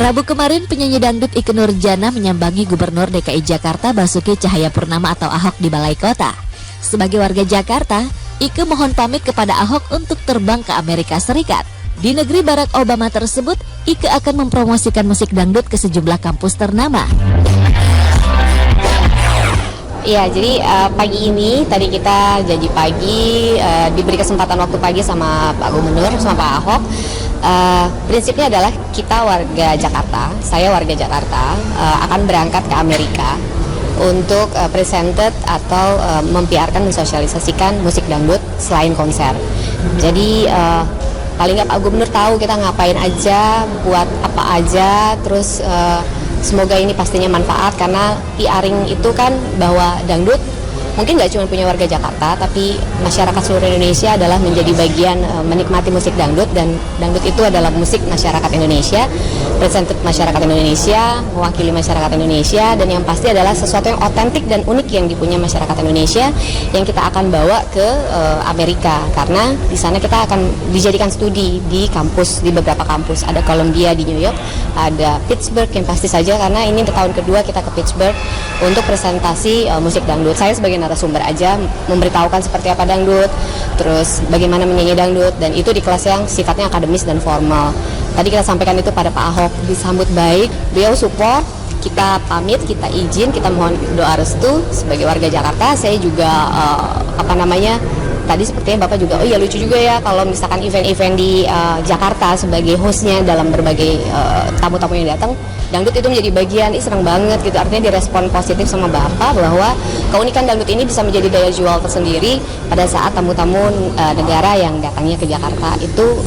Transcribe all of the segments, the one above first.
Rabu kemarin, penyanyi dangdut Ikke Nurjanah menyambangi Gubernur DKI Jakarta Basuki Cahayapurnama atau Ahok di Balai Kota. Sebagai warga Jakarta, Ikke mohon pamit kepada Ahok untuk terbang ke Amerika Serikat. Di negeri Barack Obama tersebut, Ikke akan mempromosikan musik dangdut ke sejumlah kampus ternama. Iya, jadi pagi ini tadi kita janji pagi, diberi kesempatan waktu pagi sama Pak Gubernur, sama Pak Ahok. Prinsipnya adalah kita warga Jakarta, saya warga Jakarta, akan berangkat ke Amerika untuk presented atau mempiarkan, mensosialisasikan musik dangdut selain konser. Jadi paling nggak Pak Gubernur tahu kita ngapain aja, buat apa aja, terus semoga ini pastinya manfaat karena PR-ing itu kan bahwa dangdut mungkin nggak cuma punya warga Jakarta, tapi masyarakat seluruh Indonesia adalah menjadi bagian menikmati musik dangdut, dan dangdut itu adalah musik masyarakat Indonesia, presented masyarakat Indonesia, mewakili masyarakat Indonesia, dan yang pasti adalah sesuatu yang otentik dan unik yang dipunya masyarakat Indonesia yang kita akan bawa ke Amerika, karena di sana kita akan dijadikan studi di kampus, di beberapa kampus. Ada Columbia di New York, ada Pittsburgh yang pasti saja, karena ini tahun kedua kita ke Pittsburgh untuk presentasi musik dangdut. Saya sebagai narasumber aja memberitahukan seperti apa dangdut, terus bagaimana menyanyi dangdut, dan itu di kelas yang sifatnya akademis dan formal. Tadi kita sampaikan itu pada Pak Ahok, disambut baik, beliau support, kita pamit, kita izin, kita mohon doa restu sebagai warga Jakarta. Saya juga tadi sepertinya Bapak juga, oh iya lucu juga ya kalau misalkan event-event di Jakarta sebagai hostnya dalam berbagai tamu-tamu yang datang, dangdut itu menjadi bagian. Senang banget gitu, artinya direspon positif sama Bapak bahwa keunikan dangdut ini bisa menjadi daya jual tersendiri pada saat tamu-tamu negara yang datangnya ke Jakarta itu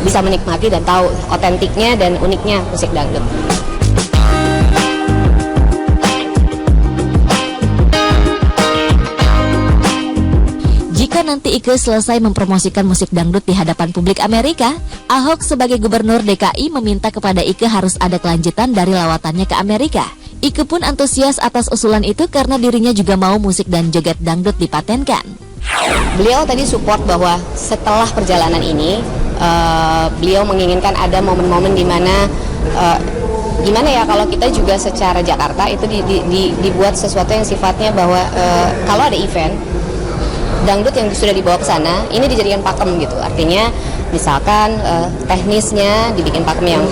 bisa menikmati dan tahu otentiknya dan uniknya musik dangdut. Jika nanti Ikke selesai mempromosikan musik dangdut di hadapan publik Amerika, Ahok sebagai Gubernur DKI meminta kepada Ikke harus ada kelanjutan dari lawatannya ke Amerika. Ikke pun antusias atas usulan itu karena dirinya juga mau musik dan joget dangdut dipatenkan. Beliau tadi support bahwa setelah perjalanan ini, beliau menginginkan ada momen-momen di mana gimana ya kalau kita juga secara Jakarta itu dibuat sesuatu yang sifatnya bahwa kalau ada event dangdut yang sudah dibawa ke sana, ini dijadikan pakem gitu. Artinya misalkan teknisnya dibikin pakem yang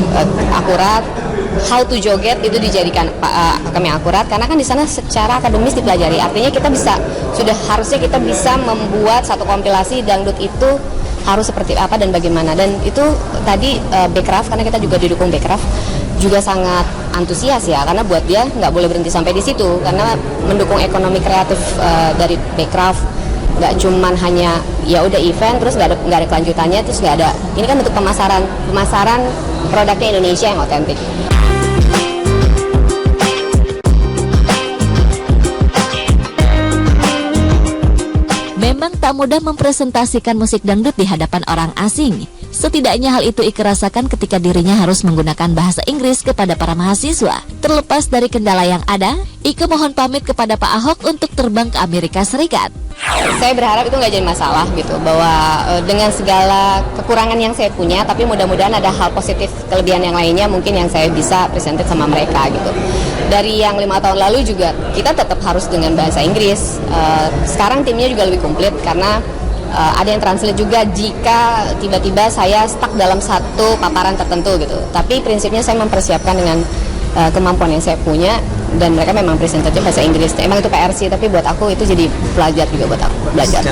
akurat, how to joget itu dijadikan pakem yang akurat, karena kan di sana secara akademis dipelajari. Artinya kita harusnya kita bisa membuat satu kompilasi dangdut itu harus seperti apa dan bagaimana. Dan itu tadi Bekraf, karena kita juga didukung Bekraf, juga sangat antusias ya, karena buat dia nggak boleh berhenti sampai di situ, karena mendukung ekonomi kreatif dari Bekraf. Nggak cuman hanya ya udah event terus nggak ada kelanjutannya, terus nggak ada, ini kan bentuk pemasaran produknya Indonesia yang otentik. Memang tak mudah mempresentasikan musik dangdut di hadapan orang asing. Setidaknya hal itu Ikke rasakan ketika dirinya harus menggunakan bahasa Inggris kepada para mahasiswa. Terlepas dari kendala yang ada, Ikke mohon pamit kepada Pak Ahok untuk terbang ke Amerika Serikat. Saya berharap itu nggak jadi masalah gitu, bahwa dengan segala kekurangan yang saya punya, tapi mudah-mudahan ada hal positif, kelebihan yang lainnya mungkin yang saya bisa presented sama mereka gitu. Dari yang 5 tahun lalu juga kita tetap harus dengan bahasa Inggris. Sekarang timnya juga lebih komplit karena ada yang translate juga jika tiba-tiba saya stuck dalam satu paparan tertentu gitu. Tapi prinsipnya saya mempersiapkan dengan kemampuan yang saya punya, dan mereka memang presenternya bahasa Inggris. Emang itu PR sih, tapi buat aku itu jadi pelajar juga buat aku belajar.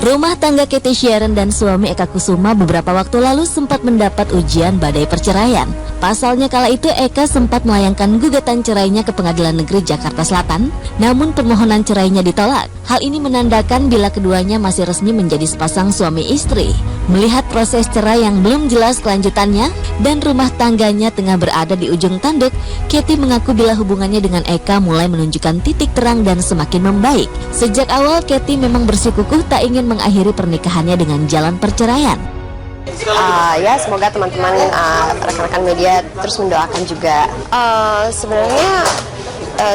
Rumah tangga Cathy Sharon dan suami Eka Kusuma beberapa waktu lalu sempat mendapat ujian badai perceraian. Pasalnya kala itu Eka sempat melayangkan gugatan cerainya ke Pengadilan Negeri Jakarta Selatan, namun permohonan cerainya ditolak. Hal ini menandakan bila keduanya masih resmi menjadi sepasang suami istri. Melihat proses cerai yang belum jelas kelanjutannya dan rumah tangganya tengah berada di ujung tanduk, Cathy mengaku bila hubungannya dengan Eka mulai menunjukkan titik terang dan semakin membaik. Sejak awal Cathy memang bersikukuh tak ingin mengakhiri pernikahannya dengan jalan perceraian. Ya semoga teman-teman rekan-rekan media terus mendoakan juga. Sebenarnya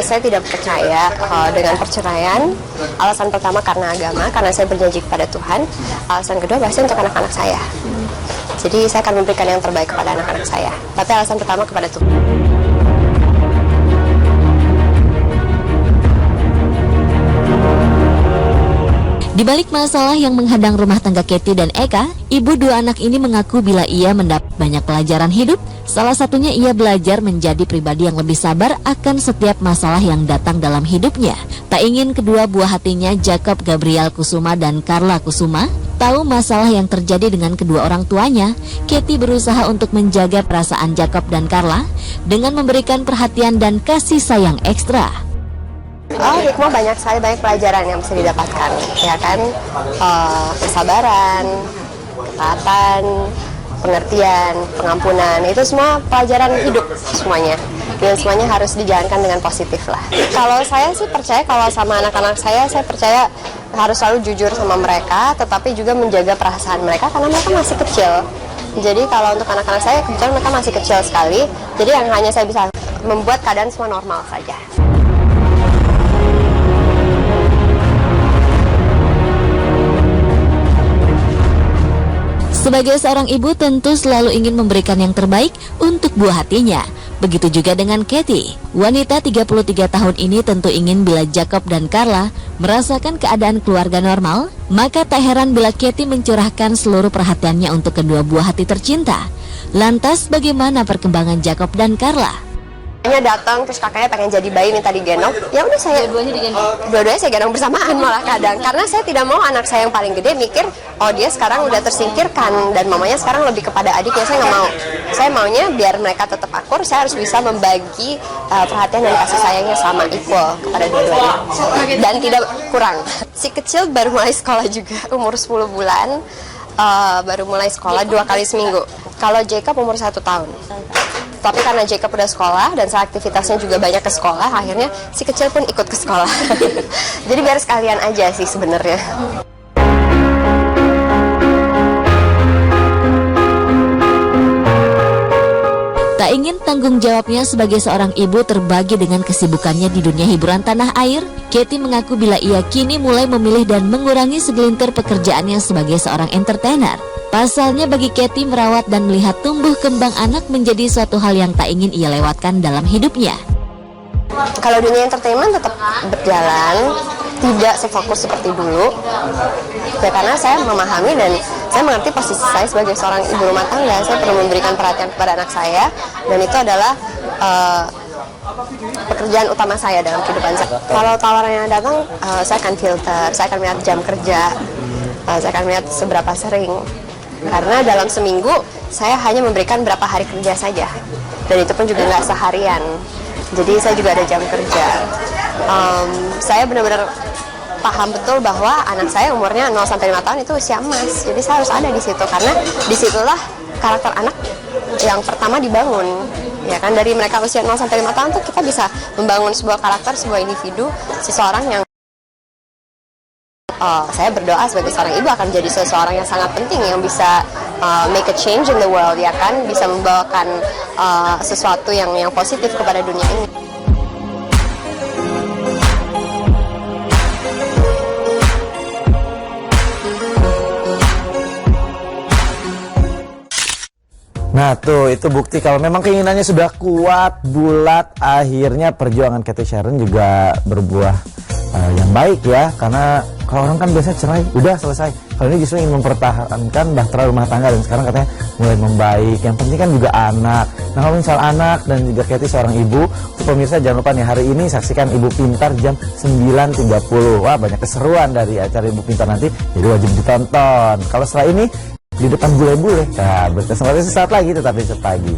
saya tidak percaya dengan perceraian. Alasan pertama karena agama, karena saya berjanji kepada Tuhan. Alasan kedua pasti untuk anak-anak saya. Jadi saya akan memberikan yang terbaik kepada anak-anak saya. Tapi alasan pertama kepada Tuhan. Di balik masalah yang menghadang rumah tangga Katy dan Eka, ibu dua anak ini mengaku bila ia mendapat banyak pelajaran hidup, salah satunya ia belajar menjadi pribadi yang lebih sabar akan setiap masalah yang datang dalam hidupnya. Tak ingin kedua buah hatinya, Jacob Gabriel Kusuma dan Carla Kusuma, tahu masalah yang terjadi dengan kedua orang tuanya. Katy berusaha untuk menjaga perasaan Jacob dan Carla dengan memberikan perhatian dan kasih sayang ekstra. Hikmah banyak sekali, banyak pelajaran yang bisa didapatkan, ya kan? Kesabaran, ketaatan, pengertian, pengampunan, itu semua pelajaran hidup semuanya. Dan semuanya harus dijalankan dengan positif lah. Kalau saya sih percaya kalau sama anak-anak saya percaya harus selalu jujur sama mereka, tetapi juga menjaga perasaan mereka karena mereka masih kecil. Jadi kalau untuk anak-anak saya, kebetulan mereka masih kecil sekali, jadi yang hanya saya bisa membuat keadaan semua normal saja. Sebagai seorang ibu tentu selalu ingin memberikan yang terbaik untuk buah hatinya. Begitu juga dengan Katy. Wanita 33 tahun ini tentu ingin bila Jacob dan Carla merasakan keadaan keluarga normal, maka tak heran bila Katy mencurahkan seluruh perhatiannya untuk kedua buah hati tercinta. Lantas bagaimana perkembangan Jacob dan Carla? Datang terus kakaknya pengen jadi bayi minta digendong, ya udah saya dua-duanya saya gendong bersamaan malah kadang, karena saya tidak mau anak saya yang paling gede mikir oh dia sekarang udah tersingkirkan dan mamanya sekarang lebih kepada adiknya. Saya nggak mau, saya maunya biar mereka tetap akur, saya harus bisa membagi perhatian dan kasih sayangnya sama equal kepada dua-duanya dan tidak kurang. Si kecil baru mulai sekolah juga, umur 10 bulan, baru mulai sekolah 2 kali seminggu. Kalau Jacob umur 1 tahun. Tapi karena Jacob udah sekolah dan saya aktivitasnya juga banyak ke sekolah, akhirnya si kecil pun ikut ke sekolah. Jadi biar sekalian aja sih sebenarnya. Tak ingin tanggung jawabnya sebagai seorang ibu terbagi dengan kesibukannya di dunia hiburan tanah air, Katy mengaku bila ia kini mulai memilih dan mengurangi segelintir pekerjaannya sebagai seorang entertainer. Pasalnya bagi Katy merawat dan melihat tumbuh kembang anak menjadi suatu hal yang tak ingin ia lewatkan dalam hidupnya. Kalau dunia entertainment tetap berjalan, tidak sefokus seperti dulu. Ya karena saya memahami dan saya mengerti posisi saya sebagai seorang ibu rumah tangga. Saya perlu memberikan perhatian kepada anak saya dan itu adalah pekerjaan utama saya dalam kehidupan saya. Kalau tawaran yang datang, saya akan filter, saya akan melihat jam kerja, saya akan melihat seberapa sering. Karena dalam seminggu saya hanya memberikan berapa hari kerja saja, dan itu pun juga nggak seharian. Jadi saya juga ada jam kerja. Saya benar-benar paham betul bahwa anak saya umurnya 0-5 tahun itu usia emas. Jadi saya harus ada di situ karena disitulah karakter anak yang pertama dibangun. Ya kan, dari mereka usia 0-5 tahun tuh kita bisa membangun sebuah karakter, sebuah individu, seseorang yang saya berdoa sebagai seorang ibu akan menjadi seseorang yang sangat penting yang bisa make a change in the world, ya kan, bisa membawakan sesuatu yang positif kepada dunia ini. Nah tuh, itu bukti kalau memang keinginannya sudah kuat, bulat, akhirnya perjuangan Katy Sharon juga berbuah yang baik ya. Karena kalau orang kan biasa cerai, udah selesai. Kalau ini justru ingin mempertahankan bahtera rumah tangga dan sekarang katanya mulai membaik. Yang penting kan juga anak. Nah kalau misal anak dan juga Katy seorang ibu, untuk pemirsa jangan lupa nih hari ini saksikan Ibu Pintar jam 9.30. Wah banyak keseruan dari acara Ibu Pintar nanti, jadi wajib ditonton. Kalau setelah ini di depan bule-bule. Nah, berkesempatan sesaat lagi tetap di Pagi.